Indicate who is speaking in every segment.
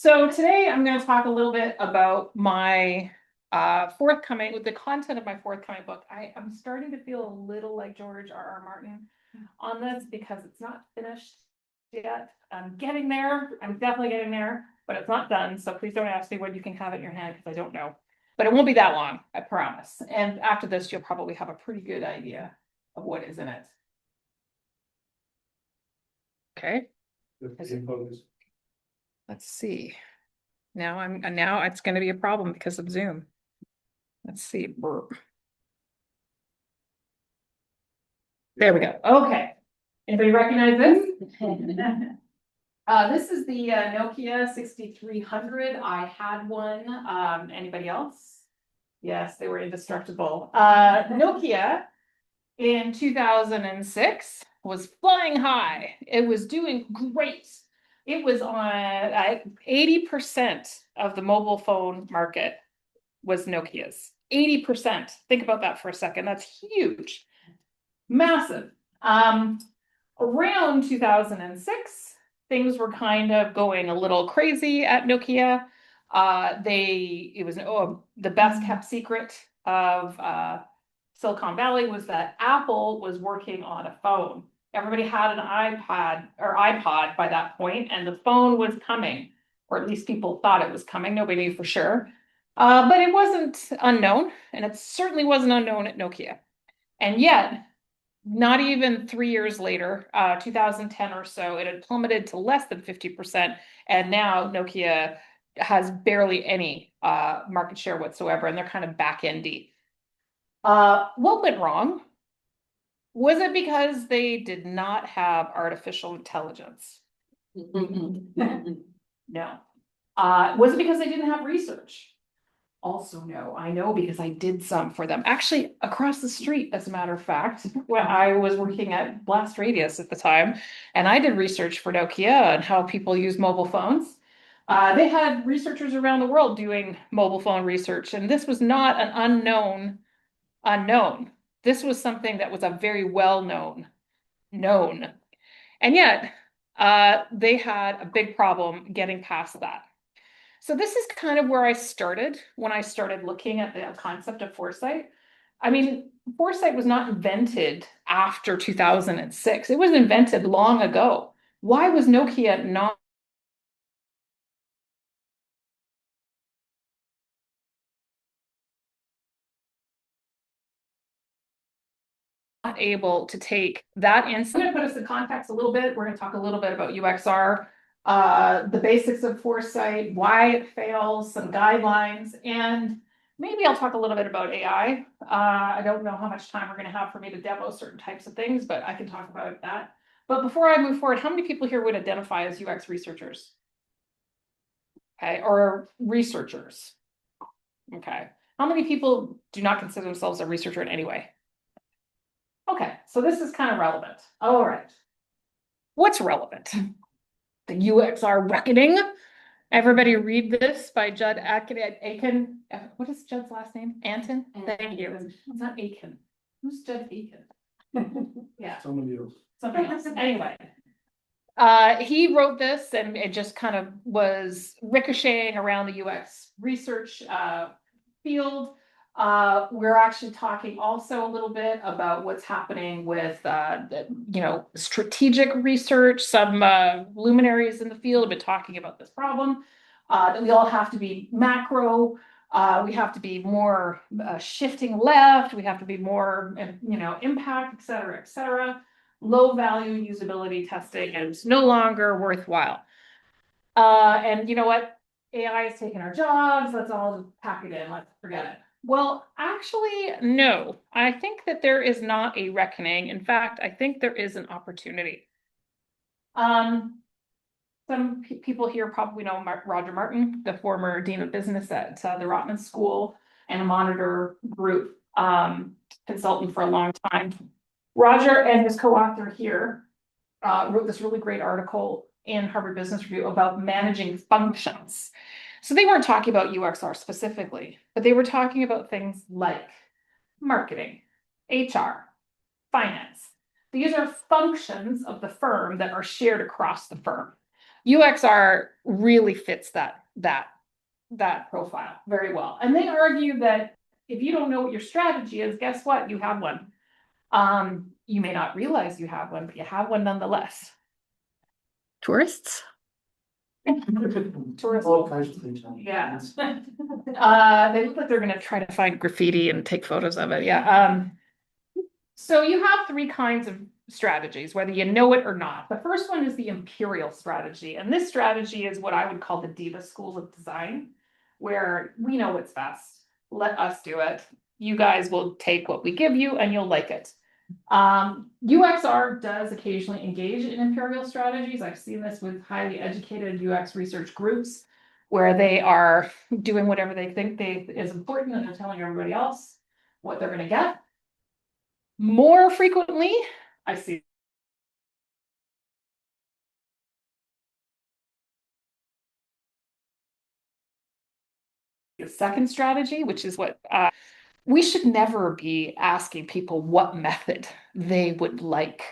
Speaker 1: So today I'm going to talk a little bit about my forthcoming, with the content of my forthcoming book. I'm starting to feel a little like George R.R. Martin on this because it's not finished yet. I'm getting there. I'm definitely getting there, but it's not done. So please don't ask me when you can have it in your hand because I don't know. But it won't be that long, I promise. And after this, you'll probably have a pretty good idea of what is in it. Okay. Let's see. Now it's going to be a problem because of Zoom. Let's see. There we go. Okay. Anybody recognize this? This is the Nokia 6300. I had one. Anybody else? Yes, they were indestructible. Nokia in 2006 was flying high. It was doing great. It was on 80% of the mobile phone market was Nokia's. 80%. Think about that for a second. That's huge. Massive. Around 2006, things were kind of going a little crazy at Nokia. It was the best kept secret of Silicon Valley was that Apple was working on a phone. Everybody had an iPod by that point, and the phone was coming, or at least people thought it was coming. Nobody knew for sure. But it wasn't unknown, and it certainly wasn't unknown at Nokia. And yet, not even 3 years later, 2010 or so, it had plummeted to less than 50%. And now Nokia has barely any market share whatsoever, and they're kind of back-endy. What went wrong? Was it because they did not have artificial intelligence? No. Was it because they didn't have research? Also, no. I know because I did some for them. Actually, across the street, as a matter of fact, when I was working at Blast Radius at the time, and I did research for Nokia and how people use mobile phones. They had researchers around the world doing mobile phone research, and this was not an unknown. This was something that was a very well-known known. And yet, they had a big problem getting past that. So this is kind of where I started when I started looking at the concept of foresight. I mean, foresight was not invented after 2006. It was invented long ago. Why was Nokia not able to take that insight? I'm going to put us in context a little bit. We're going to talk a little bit about UXR, the basics of foresight, why it fails, some guidelines, and maybe I'll talk a little bit about AI. I don't know how much time we're going to have for me to demo certain types of things, but I can talk about that. But before I move forward, how many people here would identify as UX researchers? Okay, or researchers? Okay. How many people do not consider themselves a researcher in any way? Okay, so this is kind of relevant. All right. What's relevant? The UXR reckoning. Everybody read this by Judd Aiken. What is Judd's last name? Anton? Thank you. It's not Aiken. Who's Judd Aiken? Yeah.
Speaker 2: Somebody else.
Speaker 1: Somebody else. Anyway. He wrote this and it just kind of was ricocheting around the UX research field. We're actually talking also a little bit about what's happening with, strategic research. Some luminaries in the field have been talking about this problem. That we all have to be macro. We have to be more shifting left. We have to be more, impact, et cetera, et cetera. Low value usability testing, and it's no longer worthwhile. And you know what? AI is taking our jobs. Let's all just pack it in. Let's forget it. Well, actually, no. I think that there is not a reckoning. In fact, I think there is an opportunity. Some people here probably know Roger Martin, the former dean of business at the Rotman School and a monitor group consultant for a long time. Roger and his co-author here wrote this really great article in Harvard Business Review about managing functions. So they weren't talking about UXR specifically, but they were talking about things like marketing, HR, finance. These are functions of the firm that are shared across the firm. UXR really fits that profile very well. And they argue that if you don't know what your strategy is, guess what? You have one. You may not realize you have one, but you have one nonetheless. Tourists? Tourists.
Speaker 2: All kinds of things.
Speaker 1: Yeah. They look like they're gonna try to find graffiti and take photos of it. Yeah. So you have three kinds of strategies, whether you know it or not. The first one is the imperial strategy. And this strategy is what I would call the diva school of design, where we know what's best. Let us do it. You guys will take what we give you and you'll like it. UXR does occasionally engage in imperial strategies. I've seen this with highly educated UX research groups where they are doing whatever they think is important and they're telling everybody else what they're going to get. More frequently, I see the second strategy, which is what we should never be asking people what method they would like,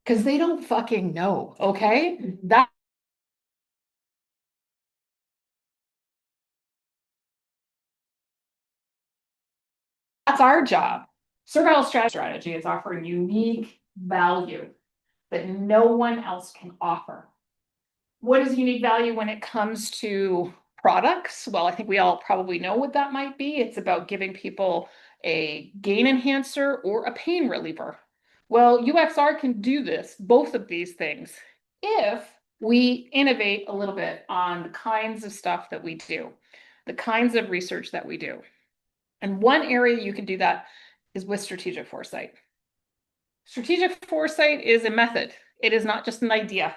Speaker 1: because they don't fucking know, okay? That's our job. Survival strategy is offering unique value that no one else can offer. What is unique value when it comes to products? Well, I think we all probably know what that might be. It's about giving people a gain enhancer or a pain reliever. Well, UXR can do this, both of these things, if we innovate a little bit on the kinds of stuff that we do, the kinds of research that we do. And one area you can do that is with strategic foresight. Strategic foresight is a method. It is not just an idea.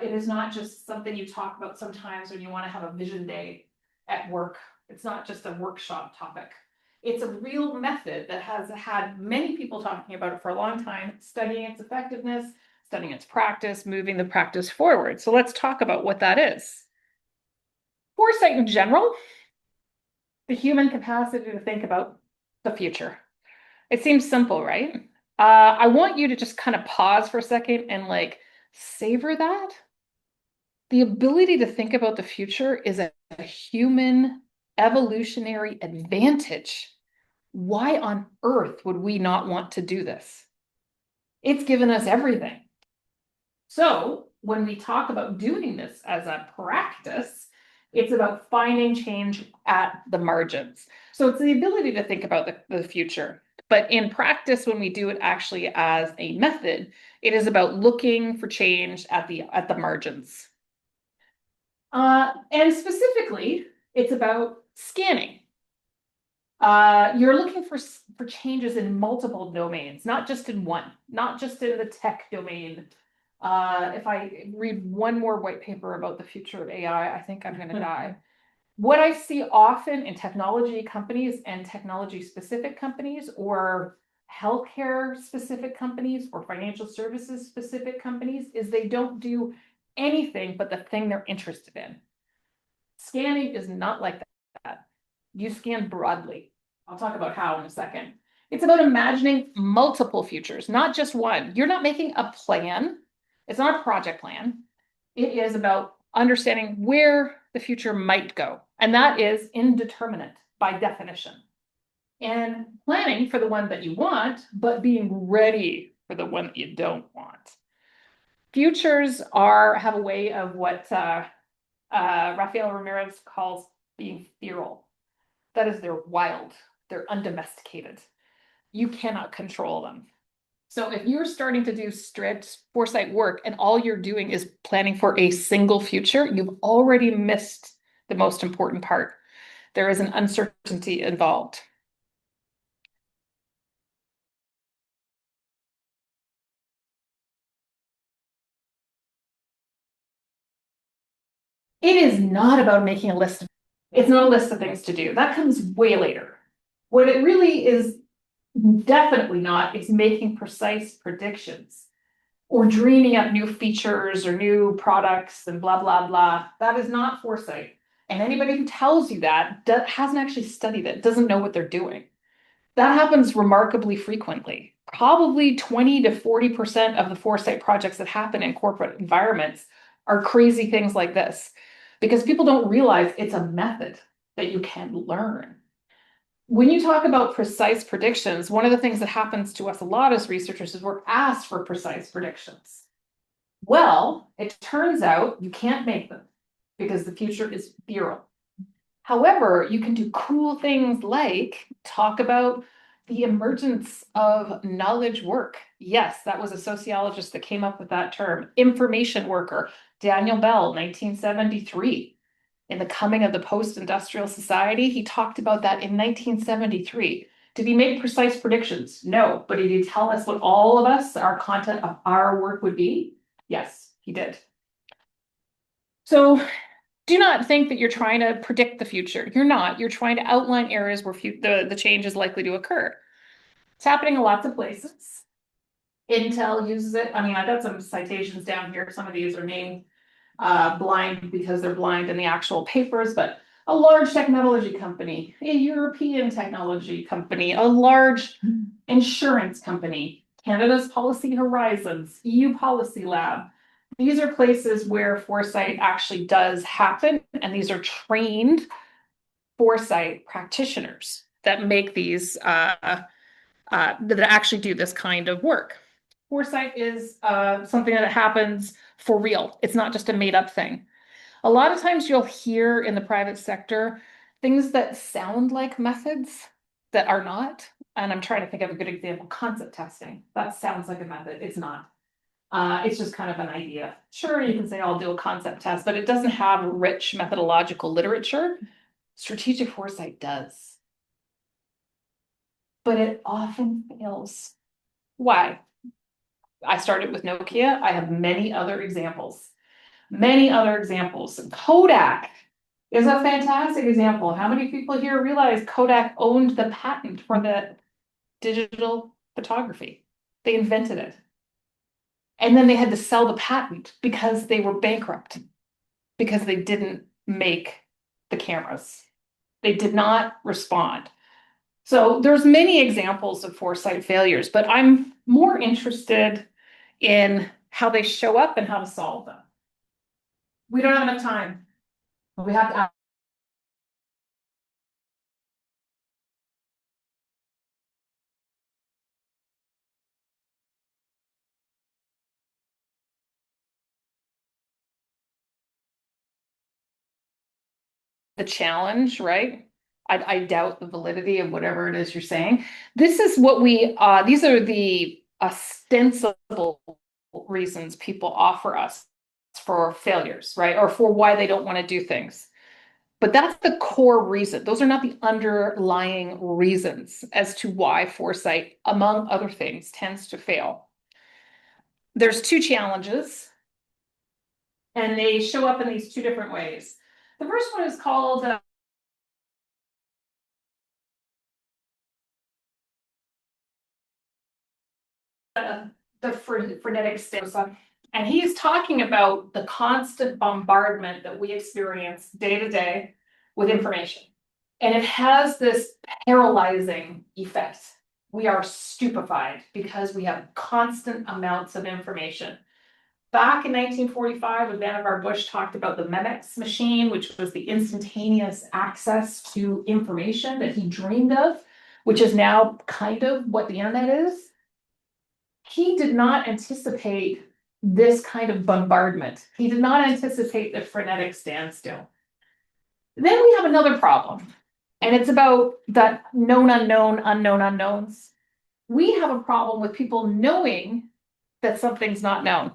Speaker 1: It is not just something you talk about sometimes when you want to have a vision day at work. It's not just a workshop topic. It's a real method that has had many people talking about it for a long time, studying its effectiveness, studying its practice, moving the practice forward. So let's talk about what that is. Foresight in general, the human capacity to think about the future. It seems simple, right? I want you to just kind of pause for a second and like savor that. The ability to think about the future is a human evolutionary advantage. Why on earth would we not want to do this? It's given us everything. So when we talk about doing this as a practice, it's about finding change at the margins. So it's the ability to think about the future. But in practice, when we do it actually as a method, it is about looking for change at the margins. And specifically, it's about scanning. You're looking for changes in multiple domains, not just in one, not just in the tech domain. If I read one more white paper about the future of AI, I think I'm going to die. What I see often in technology companies and technology specific companies or healthcare specific companies or financial services specific companies is they don't do anything but the thing they're interested in. Scanning is not like that. You scan broadly. I'll talk about how in a second. It's about imagining multiple futures, not just one. You're not making a plan. It's not a project plan. It is about understanding where the future might go. And that is indeterminate by definition. And planning for the one that you want, but being ready for the one that you don't want. Futures have a way of what Rafael Ramirez calls being feral. That is, they're wild, they're undomesticated. You cannot control them. So if you're starting to do strict foresight work and all you're doing is planning for a single future, you've already missed the most important part. There is an uncertainty involved. It is not about making a list. It's not a list of things to do. That comes way later. What it really is definitely not is making precise predictions or dreaming up new features or new products and blah, blah, blah. That is not foresight. And anybody who tells you that hasn't actually studied it, doesn't know what they're doing. That happens remarkably frequently. Probably 20 to 40% of the foresight projects that happen in corporate environments are crazy things like this, because people don't realize it's a method that you can learn. When you talk about precise predictions, one of the things that happens to us a lot as researchers is we're asked for precise predictions. Well, it turns out you can't make them because the future is virile. However, you can do cool things like talk about the emergence of knowledge work. Yes, that was a sociologist that came up with that term. Information worker, Daniel Bell, 1973. In the coming of the post-industrial society, he talked about that in 1973. Did he make precise predictions? No, but did he tell us what all of us, our content of our work would be? Yes, he did. So do not think that you're trying to predict the future. You're not. You're trying to outline areas where the change is likely to occur. It's happening in lots of places. Intel uses it. I mean, I've got some citations down here. Some of these are named blind because they're blind in the actual papers, but a large technology company, a European technology company, a large insurance company, Canada's Policy Horizons, EU Policy Lab. These are places where foresight actually does happen, and these are trained foresight practitioners that make these, that actually do this kind of work. Foresight is something that happens for real. It's not just a made up thing. A lot of times you'll hear in the private sector things that sound like methods that are not. And I'm trying to think of a good example. Concept testing. That sounds like a method. It's not. It's just kind of an idea. Sure, you can say I'll do a concept test, but it doesn't have rich methodological literature. Strategic foresight does. But it often fails. Why? I started with Nokia. I have many other examples. Many other examples. Kodak is a fantastic example. How many people here realize Kodak owned the patent for the digital photography? They invented it. And then they had to sell the patent because they were bankrupt, because they didn't make the cameras. They did not respond. So there's many examples of foresight failures, but I'm more interested in how they show up and how to solve them. We don't have enough time. We have to the challenge, right? I doubt the validity of whatever it is you're saying. This is what these are the ostensible reasons people offer us for failures, right? Or for why they don't want to do things. But that's the core reason. Those are not the underlying reasons as to why foresight, among other things, tends to fail. There's two challenges, and they show up in these two different ways. The first one is called the frenetic state. And he's talking about the constant bombardment that we experience day to day with information. And it has this paralyzing effect. We are stupefied because we have constant amounts of information. Back in 1945, when Vannevar Bush talked about the Memex machine, which was the instantaneous access to information that he dreamed of, which is now kind of what the internet is, he did not anticipate this kind of bombardment. He did not anticipate the frenetic standstill. Then we have another problem, and it's about that known unknown, unknown unknowns. We have a problem with people knowing that something's not known,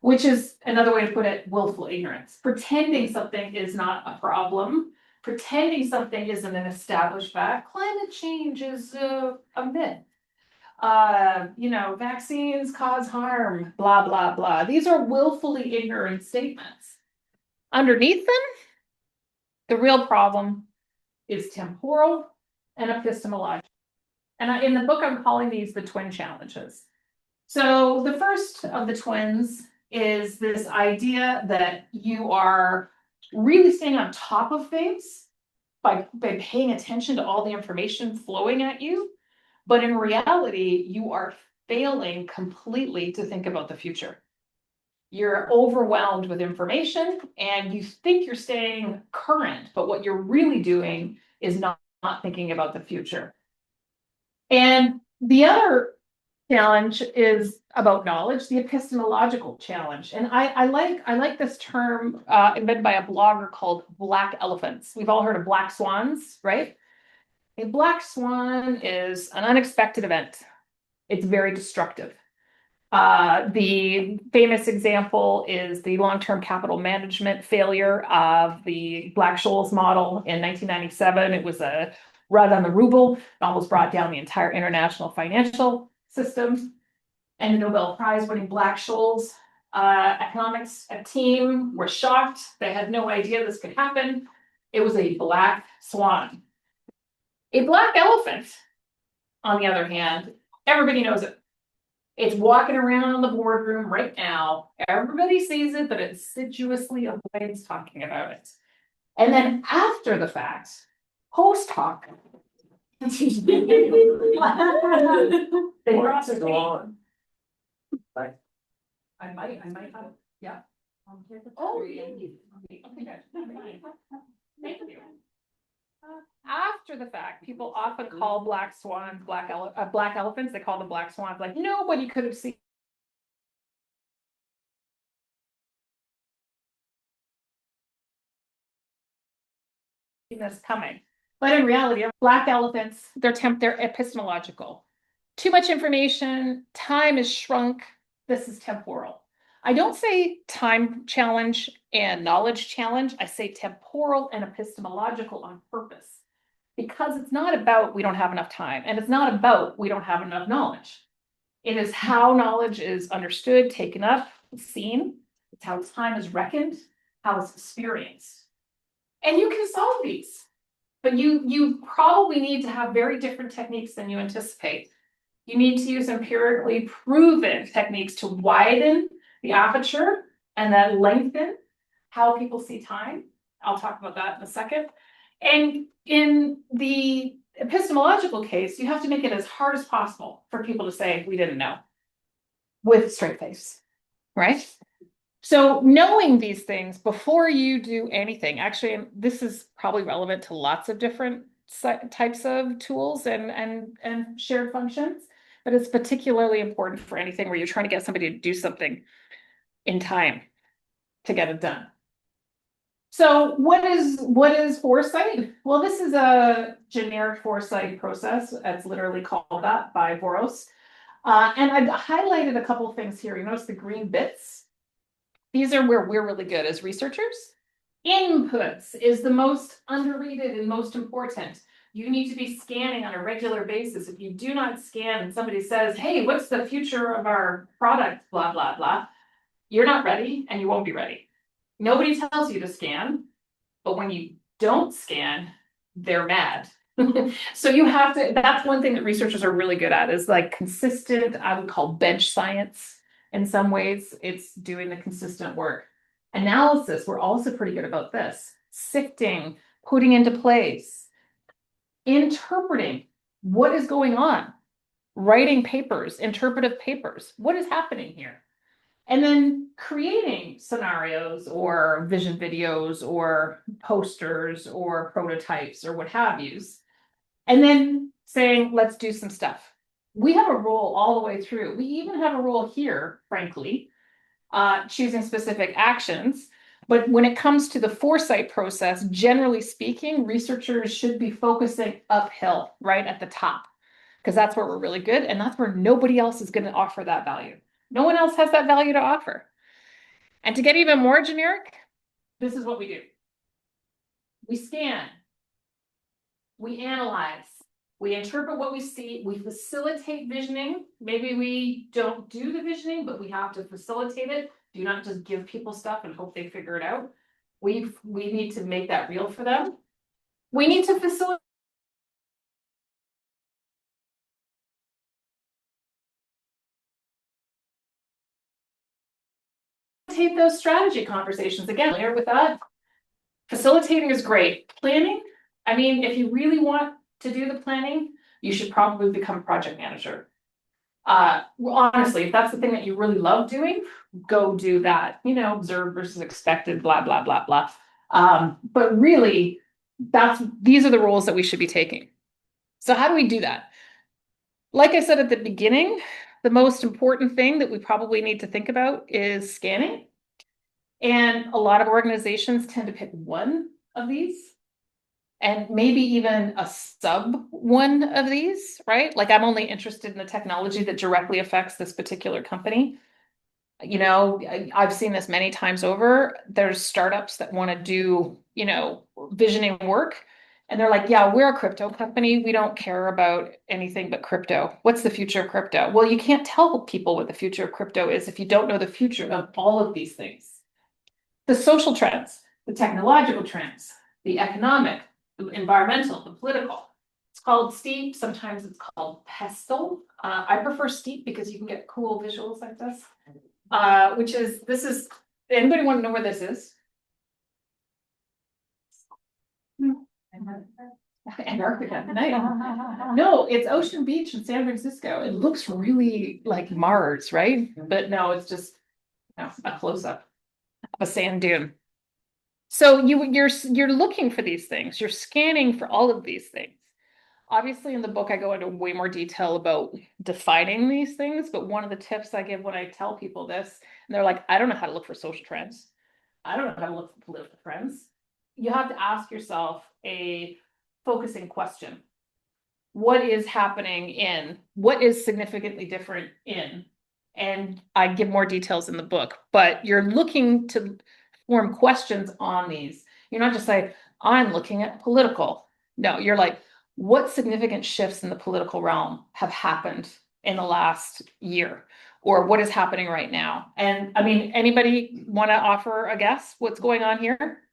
Speaker 1: which is another way to put it, willful ignorance. Pretending something is not a problem, pretending something isn't an established fact. Climate change is a myth. Vaccines cause harm, blah, blah, blah. These are willfully ignorant statements. Underneath them, the real problem is temporal and epistemological. And in the book, I'm calling these the twin challenges. So the first of the twins is this idea that you are really staying on top of things by paying attention to all the information flowing at you. But in reality, you are failing completely to think about the future. You're overwhelmed with information and you think you're staying current, but what you're really doing is not thinking about the future. And the other challenge is about knowledge, the epistemological challenge. And I like this term invented by a blogger called black elephants. We've all heard of black swans, right? A black swan is an unexpected event. It's very destructive. The famous example is the long-term capital management failure of the Black-Scholes model in 1997. It was a run on the ruble. It almost brought down the entire international financial system. And the Nobel Prize winning Black-Scholes economics team were shocked. They had no idea this could happen. It was a black swan. A black elephant, on the other hand, everybody knows it. It's walking around the boardroom right now. Everybody sees it, but it assiduously avoids talking about it. And then after the fact, post hoc. They were also gone. I might have, yeah. Oh, okay, good. Thank you. After the fact, people often call black swans black elephants. They call them black swans. Like nobody could have seen this coming. But in reality, black elephants, they're epistemological. Too much information, time is shrunk. This is temporal. I don't say time challenge and knowledge challenge. I say temporal and epistemological on purpose. Because it's not about we don't have enough time, and it's not about we don't have enough knowledge. It is how knowledge is understood, taken up, seen. It's how time is reckoned, how it's experienced. And you can solve these, but you probably need to have very different techniques than you anticipate. You need to use empirically proven techniques to widen the aperture and then lengthen how people see time. I'll talk about that in a second. And in the epistemological case, you have to make it as hard as possible for people to say, we didn't know, with a straight face, right? So knowing these things before you do anything, actually, and this is probably relevant to lots of different types of tools and shared functions, but it's particularly important for anything where you're trying to get somebody to do something in time to get it done. So what is foresight? Well, this is a generic foresight process. It's literally called that by Boros. And I've highlighted a couple of things here. You notice the green bits? These are where we're really good as researchers. Inputs is the most underrated and most important. You need to be scanning on a regular basis. If you do not scan and somebody says, hey, what's the future of our product, blah, blah, blah, you're not ready and you won't be ready. Nobody tells you to scan, but when you don't scan, they're mad. So you have to, that's one thing that researchers are really good at is like consistent, I would call bench science in some ways. It's doing the consistent work. Analysis, we're also pretty good about this. Sifting, putting into place, interpreting what is going on, writing papers, interpretive papers, what is happening here? And then creating scenarios or vision videos or posters or prototypes or what have yous. And then saying, let's do some stuff. We have a role all the way through. We even have a role here, frankly, choosing specific actions. But when it comes to the foresight process, generally speaking, researchers should be focusing uphill, right at the top, because that's where we're really good. And that's where nobody else is going to offer that value. No one else has that value to offer. And to get even more generic, this is what we do. We scan, we analyze, we interpret what we see, we facilitate visioning. Maybe we don't do the visioning, but we have to facilitate it. Do not just give people stuff and hope they figure it out. We need to make that real for them. We need to facilitate those strategy conversations. Again, here with that, facilitating is great. Planning, I mean, if you really want to do the planning, you should probably become a project manager. Well, honestly, if that's the thing that you really love doing, go do that. Observe versus expected, blah, blah, blah, blah. But really, these are the roles that we should be taking. So how do we do that? Like I said at the beginning, the most important thing that we probably need to think about is scanning. And a lot of organizations tend to pick one of these and maybe even a sub one of these, right? Like I'm only interested in the technology that directly affects this particular company. I've seen this many times over. There's startups that want to do, visioning work. And they're like, yeah, we're a crypto company. We don't care about anything but crypto. What's the future of crypto? Well, you can't tell people what the future of crypto is if you don't know the future of all of these things. The social trends, the technological trends, the economic, the environmental, the political. It's called steep. Sometimes it's called pestle. I prefer steep because you can get cool visuals like this. This is, anybody want to know where this is? Antarctica. Nice. No, it's Ocean Beach in San Francisco. It looks really like Mars, right? But no, it's just a close-up of a sand dune. So you're looking for these things. You're scanning for all of these things. Obviously, in the book, I go into way more detail about defining these things, but one of the tips I give when I tell people this, and they're like, I don't know how to look for social trends. I don't know how to look for political trends. You have to ask yourself a focusing question. What is happening in? What is significantly different in? And I give more details in the book, but you're looking to form questions on these. You're not just like, I'm looking at political. No, you're like, what significant shifts in the political realm have happened in the last year? Or what is happening right now? And I mean, anybody want to offer a guess what's going on here?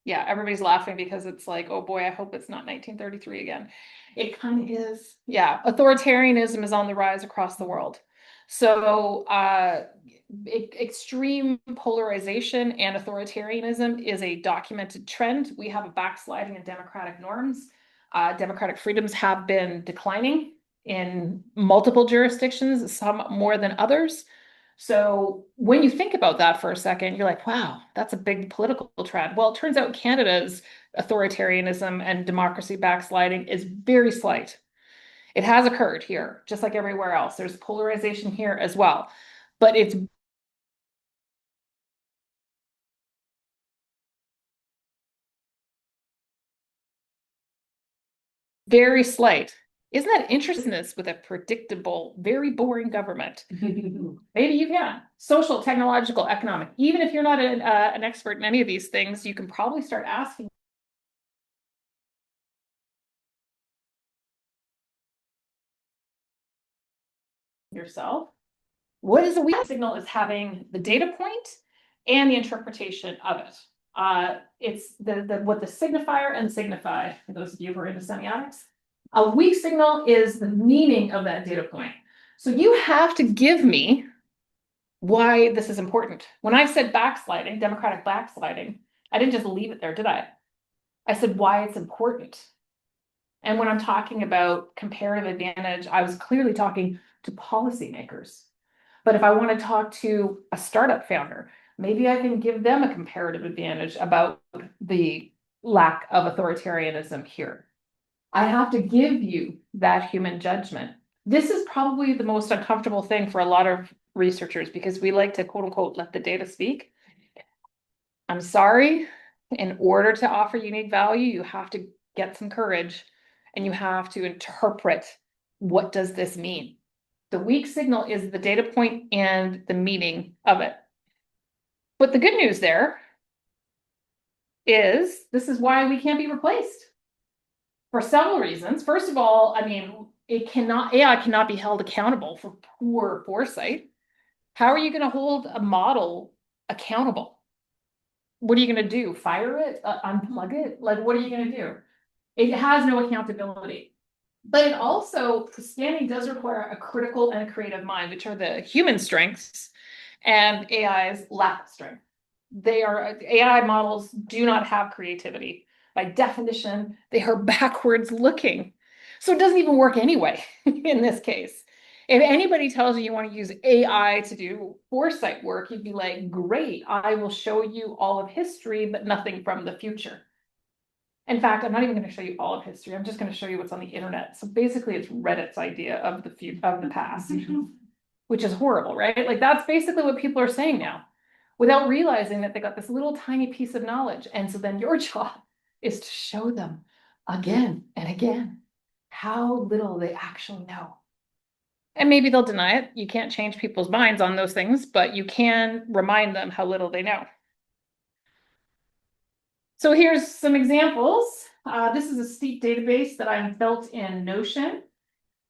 Speaker 1: Yeah, everybody's laughing because it's like, oh boy, I hope it's not 1933 again. It kind of is. Yeah, authoritarianism is on the rise across the world. So, extreme polarization and authoritarianism is a documented trend. We have a backsliding in democratic norms. Democratic freedoms have been declining in multiple jurisdictions, some more than others. So when you think about that for a second, you're like, wow, that's a big political trend. Well, it turns out Canada's authoritarianism and democracy backsliding is very slight. It has occurred here, just like everywhere else. There's polarization here as well, but it's very slight. Isn't that interesting with a predictable, very boring government? Maybe you can. Social, technological, economic. Even if you're not an expert in any of these things, you can probably start asking yourself, what is a weak signal is having the data point and the interpretation of it. It's what the signifier and signify, for those of you who are into semiotics. A weak signal is the meaning of that data point. So you have to give me why this is important. When I said backsliding, democratic backsliding, I didn't just leave it there, did I? I said why it's important. And when I'm talking about comparative advantage, I was clearly talking to policymakers. But if I want to talk to a startup founder, maybe I can give them a comparative advantage about the lack of authoritarianism here. I have to give you that human judgment. This is probably the most uncomfortable thing for a lot of researchers because we like to quote unquote let the data speak. I'm sorry, in order to offer unique value, you have to get some courage and you have to interpret what does this mean? The weak signal is the data point and the meaning of it. But the good news there is this is why we can't be replaced for several reasons. First of all, I mean, AI cannot be held accountable for poor foresight. How are you going to hold a model accountable? What are you going to do? Fire it? Unplug it? Like, what are you going to do? It has no accountability. But it also, scanning does require a critical and a creative mind, which are the human strengths, and AI's lack of strength. AI models do not have creativity. By definition, they are backwards looking. So it doesn't even work anyway in this case. If anybody tells you you want to use AI to do foresight work, you'd be like, great, I will show you all of history, but nothing from the future. In fact, I'm not even going to show you all of history. I'm just going to show you what's on the internet. So basically, it's Reddit's idea of the past, which is horrible, right? Like that's basically what people are saying now, without realizing that they got this little tiny piece of knowledge. And so then your job is to show them again and again how little they actually know. And maybe they'll deny it. You can't change people's minds on those things, but you can remind them how little they know. So here's some examples. This is a steep database that I built in Notion.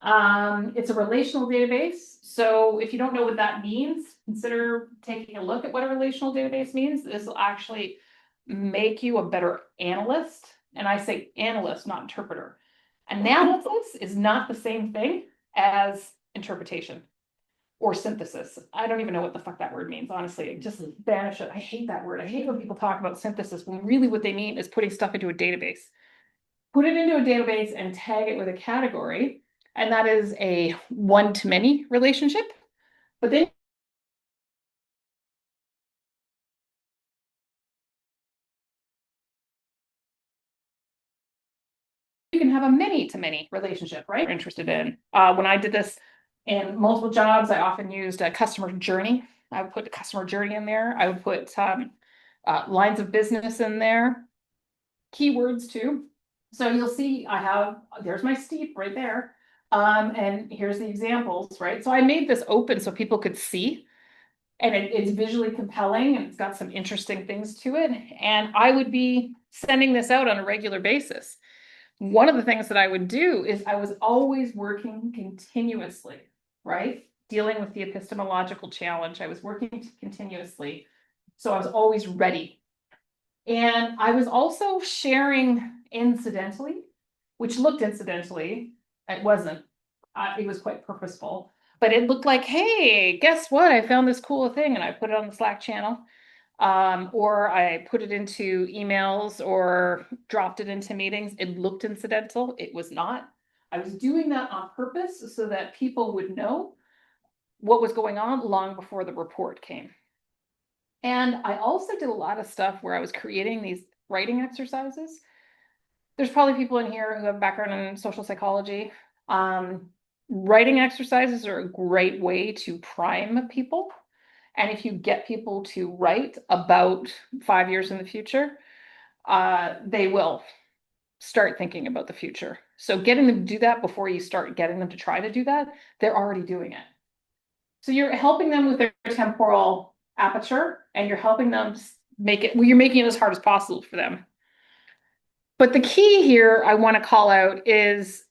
Speaker 1: It's a relational database. So if you don't know what that means, consider taking a look at what a relational database means. This will actually make you a better analyst. And I say analyst, not interpreter. Analysis is not the same thing as interpretation or synthesis. I don't even know what the fuck that word means, honestly. Just banish it. I hate that word. I hate when people talk about synthesis when really what they mean is putting stuff into a database. Put it into a database and tag it with a category, and that is a one-to-many relationship. But then you can have a many-to-many relationship, right? You're interested in. When I did this in multiple jobs, I often used a customer journey. I would put the customer journey in there. I would put lines of business in there, keywords too. So you'll see there's my steep right there. And here's the examples, right? So I made this open so people could see, and it's visually compelling and it's got some interesting things to it. And I would be sending this out on a regular basis. One of the things that I would do is I was always working continuously, right? Dealing with the epistemological challenge. I was working continuously. So I was always ready. And I was also sharing incidentally, which looked incidentally. It wasn't. It was quite purposeful. But it looked like, hey, guess what? I found this cool thing and I put it on the Slack channel. Or I put it into emails or dropped it into meetings. It looked incidental. It was not. I was doing that on purpose so that people would know what was going on long before the report came. And I also did a lot of stuff where I was creating these writing exercises. There's probably people in here who have a background in social psychology. Writing exercises are a great way to prime people. And if you get people to write about 5 years in the future, they will start thinking about the future. So getting them to do that before you start getting them to try to do that, they're already doing it. So you're helping them with their temporal aperture and you're helping them make it, well, you're making it as hard as possible for them. But the key here I want to call out is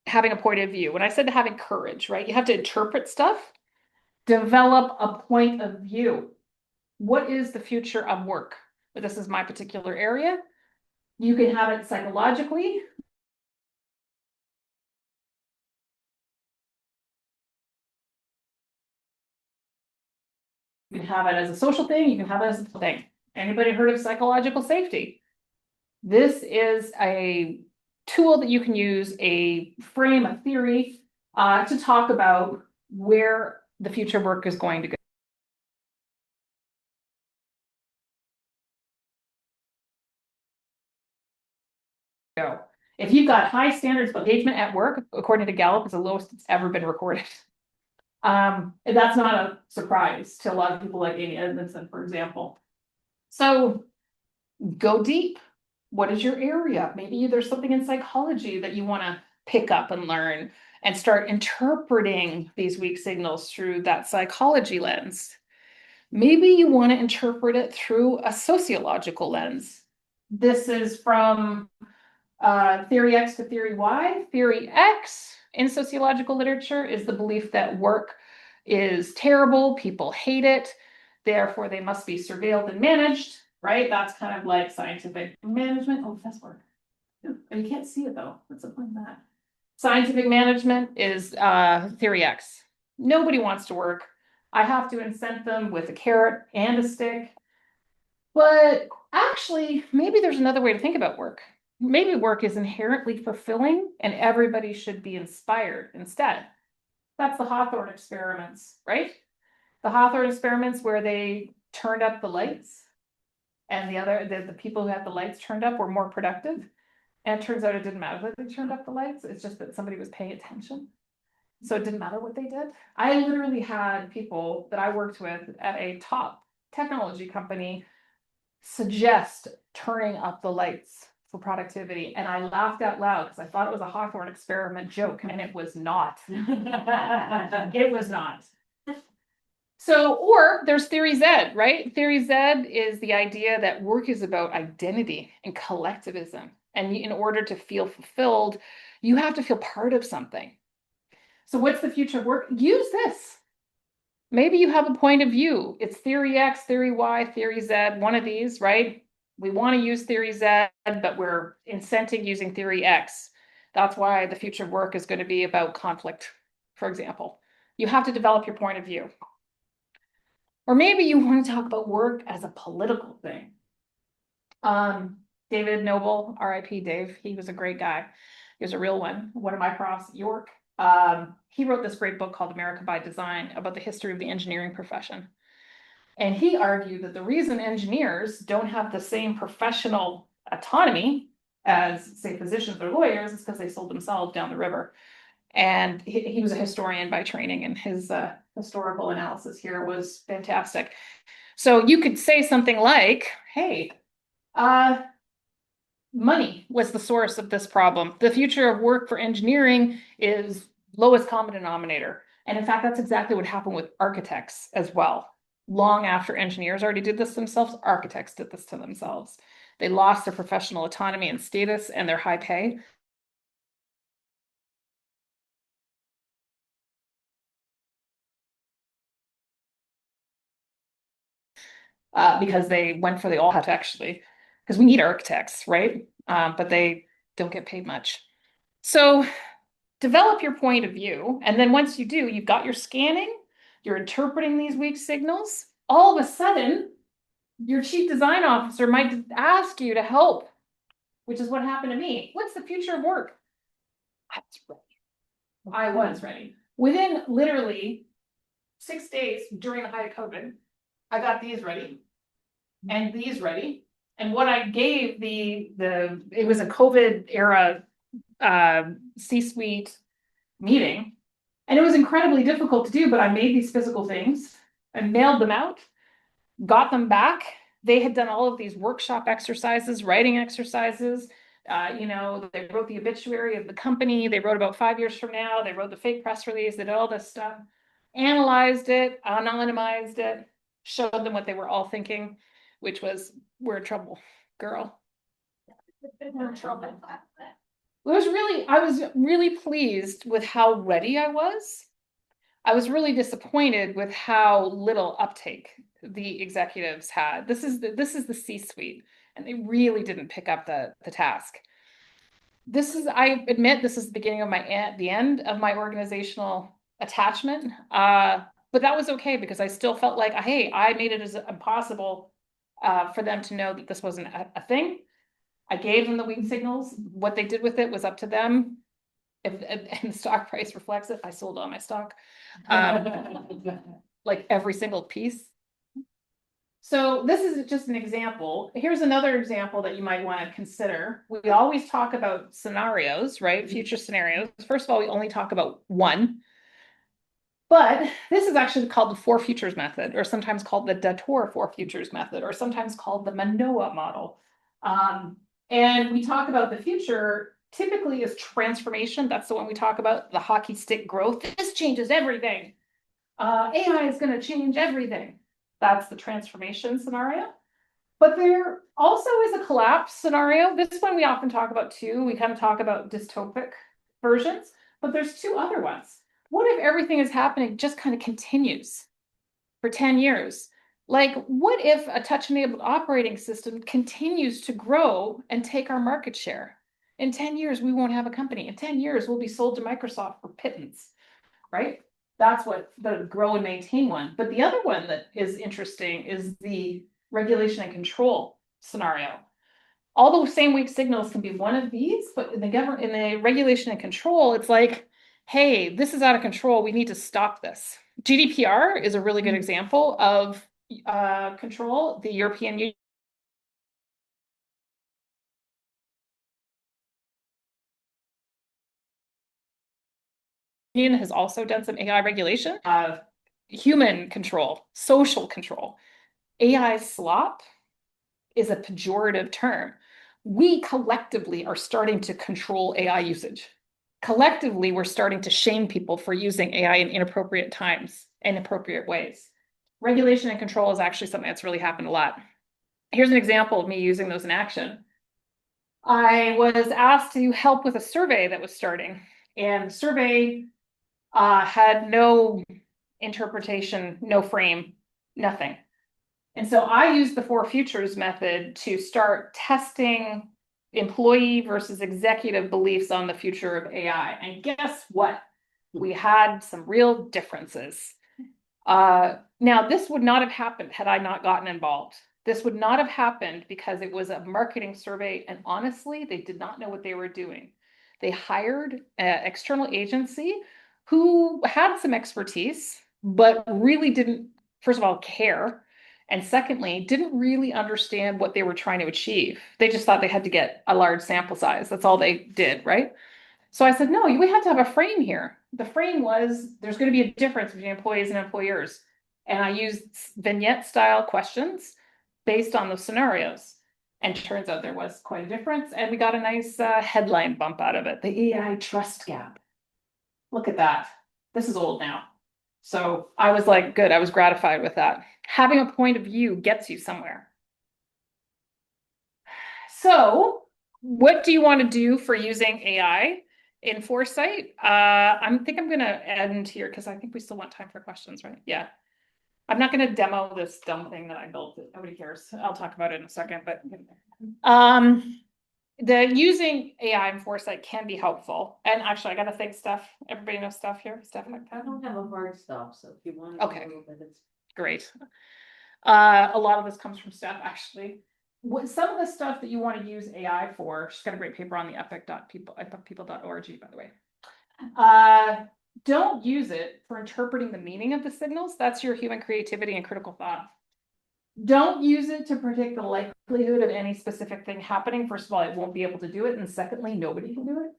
Speaker 1: having a point of view. When I said having courage, right? You have to interpret stuff, develop a point of view. What is the future of work? But this is my particular area. You can have it psychologically. You can have it as a social thing. You can have it as a thing. Anybody heard of psychological safety? This is a tool that you can use, a frame, a theory, to talk about where the future work is going to go. If you've got high standards of engagement at work, according to Gallup, it's the lowest it's ever been recorded. And that's not a surprise to a lot of people like Amy Edmondson, for example. So go deep. What is your area? Maybe there's something in psychology that you want to pick up and learn and start interpreting these weak signals through that psychology lens. Maybe you want to interpret it through a sociological lens. This is from theory X to theory Y. Theory X in sociological literature is the belief that work is terrible, people hate it, therefore they must be surveilled and managed, right? That's kind of like scientific management. Oh, that's work. You can't see it though. What's the point of that? Scientific management is theory X. Nobody wants to work. I have to incent them with a carrot and a stick. But actually, maybe there's another way to think about work. Maybe work is inherently fulfilling and everybody should be inspired instead. That's the Hawthorne experiments, right? The Hawthorne experiments where they turned up the lights and the people who had the lights turned up were more productive. And it turns out it didn't matter that they turned up the lights, it's just that somebody was paying attention. So it didn't matter what they did. I literally had people that I worked with at a top technology company suggest turning up the lights for productivity. And I laughed out loud because I thought it was a Hawthorne experiment joke, and it was not. It was not. So, or there's theory Z, right? Theory Z is the idea that work is about identity and collectivism. And in order to feel fulfilled, you have to feel part of something. So, what's the future of work? Use this. Maybe you have a point of view. It's theory X, theory Y, theory Z, one of these, right? We want to use theory Z, but we're incenting using theory X. That's why the future of work is going to be about conflict, for example. You have to develop your point of view. Or maybe you want to talk about work as a political thing. David Noble, RIP Dave, he was a great guy. He was a real one of my profs at York. He wrote this great book called America by Design about the history of the engineering profession. And he argued that the reason engineers don't have the same professional autonomy as, say, physicians or lawyers is because they sold themselves down the river. And he was a historian by training, and his historical analysis here was fantastic. So you could say something like, hey, money was the source of this problem. The future of work for engineering is lowest common denominator. And in fact, that's exactly what happened with architects as well. Long after engineers already did this themselves, architects did this to themselves. They lost their professional autonomy and status and their high pay. Because they went for the all hat actually, because we need architects, right? But they don't get paid much. So develop your point of view. And then once you do, you've got your scanning, you're interpreting these weak signals. All of a sudden, your chief design officer might ask you to help, which is what happened to me. What's the future of work? I was ready. I was ready. Within literally 6 days during the height of COVID, I got these ready and these ready. And what I gave it was a COVID era C-suite meeting. And it was incredibly difficult to do, but I made these physical things and mailed them out, got them back. They had done all of these workshop exercises, writing exercises. They wrote the obituary of the company. They wrote about 5 years from now. They wrote the fake press release. They did all this stuff, analyzed it, anonymized it, showed them what they were all thinking, which was, we're in trouble, girl. We're in trouble. I was really pleased with how ready I was. I was really disappointed with how little uptake the executives had. This is the C-suite, and they really didn't pick up the task. I admit, this is the beginning of the end of my organizational attachment. But that was okay because I still felt like, hey, I made it as impossible for them to know that this wasn't a thing. I gave them the weak signals. What they did with it was up to them. And the stock price reflects it. I sold all my stock, like every single piece. So this is just an example. Here's another example that you might want to consider. We always talk about scenarios, right? Future scenarios. First of all, we only talk about one. But this is actually called the four futures method, or sometimes called the Dator four futures method, or sometimes called the Manoa model. And we talk about the future typically as transformation. That's the one we talk about, the hockey stick growth. This changes everything. AI is going to change everything. That's the transformation scenario. But there also is a collapse scenario. This one we often talk about too. We kind of talk about dystopic versions, but there's two other ones. What if everything is happening just kind of continues for 10 years? Like, what if a touch-enabled operating system continues to grow and take our market share? In 10 years, we won't have a company. In 10 years, we'll be sold to Microsoft for pittance, right? That's what the grow and maintain one. But the other one that is interesting is the regulation and control scenario. All those same weak signals can be one of these, but in the regulation and control, it's like, hey, this is out of control. We need to stop this. GDPR is a really good example of control. The European Union has also done some AI regulation of human control, social control. AI slop is a pejorative term. We collectively are starting to control AI usage. Collectively, we're starting to shame people for using AI in inappropriate times, inappropriate ways. Regulation and control is actually something that's really happened a lot. Here's an example of me using those in action. I was asked to help with a survey that was starting, and the survey had no interpretation, no frame, nothing. And so I used the four futures method to start testing employee versus executive beliefs on the future of AI. And guess what? We had some real differences. Now, this would not have happened had I not gotten involved. This would not have happened because it was a marketing survey, and honestly, they did not know what they were doing. They hired an external agency who had some expertise, but really didn't, first of all, care. And secondly, didn't really understand what they were trying to achieve. They just thought they had to get a large sample size. That's all they did, right? So I said, no, we have to have a frame here. The frame was there's going to be a difference between employees and employers. And I used vignette style questions based on those scenarios. And turns out there was quite a difference. And we got a nice headline bump out of it, the AI trust gap. Look at that. This is old now. So I was like, good, I was gratified with that. Having a point of view gets you somewhere. So what do you want to do for using AI in Foresight? I think I'm going to end here because I think we still want time for questions, right? Yeah. I'm not going to demo this dumb thing that I built. Nobody cares. I'll talk about it in a second, but the using AI in Foresight can be helpful. And actually, I got to thank Steph. Everybody knows Steph here. Steph,
Speaker 2: I don't have a hard stop, so if you want
Speaker 1: Okay.
Speaker 2: a little bit, it's
Speaker 1: Great. A lot of this comes from Steph, actually. Some of the stuff that you want to use AI for, she's got a great paper on the epochpeople.org, by the way. Don't use it for interpreting the meaning of the signals. That's your human creativity and critical thought. Don't use it to predict the likelihood of any specific thing happening. First of all, it won't be able to do it. And secondly, nobody can do it.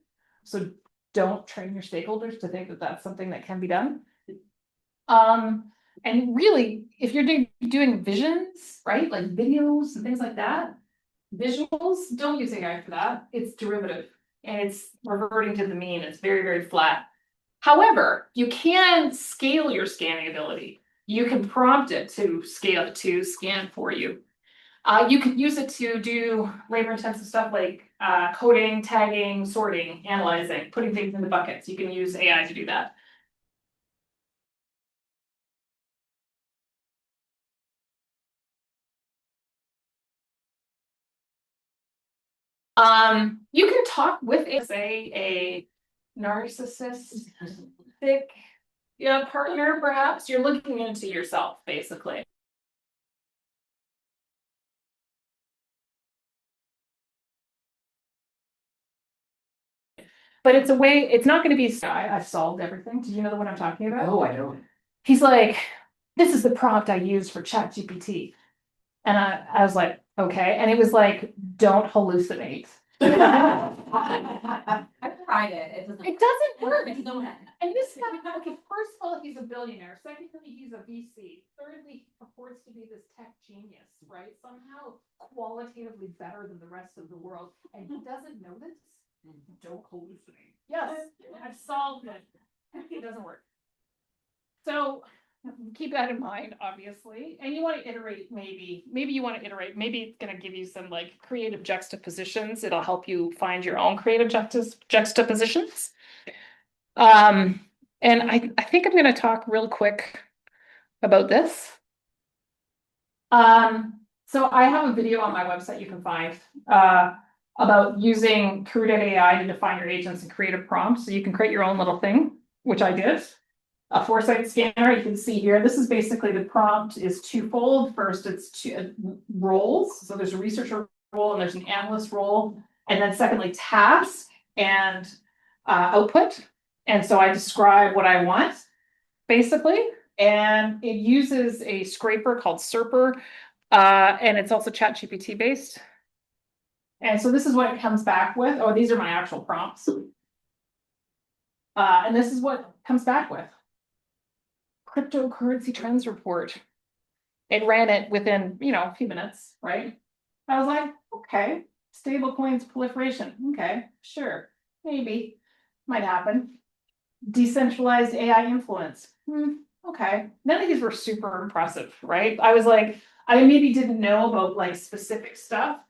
Speaker 1: So don't train your stakeholders to think that that's something that can be done. And really, if you're doing visions, right, like videos and things like that, visuals, don't use AI for that. It's derivative and it's reverting to the mean. It's very, very flat. However, you can scale your scanning ability. You can prompt it to scale to scan for you. You can use it to do labor-intensive stuff like coding, tagging, sorting, analyzing, putting things into buckets. You can use AI to do that. You can talk with a narcissistic partner, perhaps. You're looking into yourself, basically. But it's a way, it's not going to be, I've solved everything. Do you know what I'm talking about?
Speaker 2: Oh, I don't.
Speaker 1: He's like, this is the prompt I used for ChatGPT. And I was like, okay. And it was like, don't hallucinate.
Speaker 2: I tried it.
Speaker 1: It doesn't work.
Speaker 2: It's no.
Speaker 1: And this guy, okay, first of all, he's a billionaire. Secondly, he's a VC. Thirdly, he purports to be this tech genius, right? Somehow qualitatively better than the rest of the world. And he doesn't know this. Don't hallucinate. Yes, I've solved it. It doesn't work. So keep that in mind, obviously. And you want to iterate, maybe you want to iterate. Maybe it's going to give you some like creative juxtapositions. It'll help you find your own creative juxtapositions. And I think I'm going to talk real quick about this. So I have a video on my website you can find about using Crew.ai to define your agents and create a prompt. So you can create your own little thing, which I did. A Foresight scanner, you can see here, this is basically the prompt is twofold. First, it's two roles. So there's a researcher role and there's an analyst role. And then secondly, task and output. And so I describe what I want, basically. And it uses a scraper called Serper. And it's also ChatGPT based. And so this is what it comes back with. Oh, these are my actual prompts. And this is what it comes back with. Cryptocurrency trends report. It ran it within, a few minutes, right? I was like, okay, stable coins proliferation. Okay, sure, maybe, might happen. Decentralized AI influence. Okay. None of these were super impressive, right? I was like, I maybe didn't know about like specific stuff.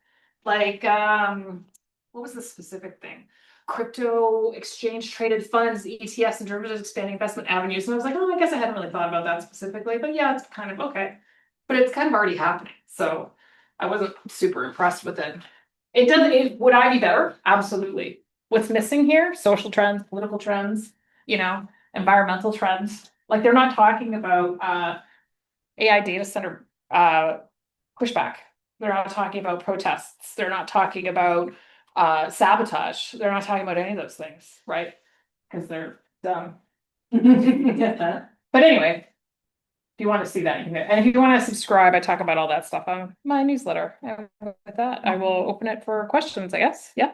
Speaker 1: Like, what was the specific thing? Crypto exchange traded funds, ETFs, and derivatives expanding investment avenues. And I was like, oh, I guess I hadn't really thought about that specifically, but yeah, it's kind of okay. But it's kind of already happening. So I wasn't super impressed with it. Would I be better? Absolutely. What's missing here? Social trends, political trends, environmental trends. Like they're not talking about AI data center pushback. They're not talking about protests. They're not talking about sabotage. They're not talking about any of those things, right? Because they're dumb. But anyway, if you want to see that, you can. And if you want to subscribe, I talk about all that stuff on my newsletter. And with that, I will open it for questions, I guess. Yeah.